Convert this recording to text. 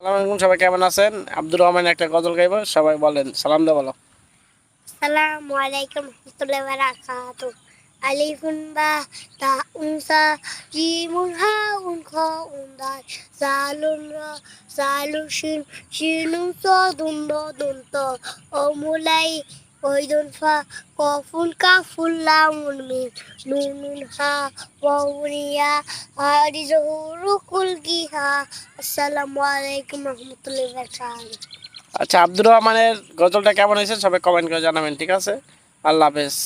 আসসালামু আলাইকুম, সবাই কেমন আছেন? আব্দুর রহমান একটা গজল গাইব, সবাই বলেন সালাম দাও বলো। আসসালামু আলাইকুম রহমতুল্লাহি ওয়া বারাকাতুহু। আলিফুন বা তা উনসা জিমুন হা উন খ উন দাল জালুন রা জালুন শিন শিনুন স দুন দ দুন ত ও মুলাই ওইদুন ফা কফুন কাফুল লামুন মিম নুনুন হা ওয়াউরিয়া হারি জহুরু কুল গিহা। আসসালামু আলাইকুম রহমতুল্লাহি ওয়া বারাকাতুহু। আচ্ছা, আব্দুর রহমানের গজলটা কেমন হয়েছে সবাই কমেন্ট করে জানাবেন, ঠিক আছে? আল্লাহ হাফেজ।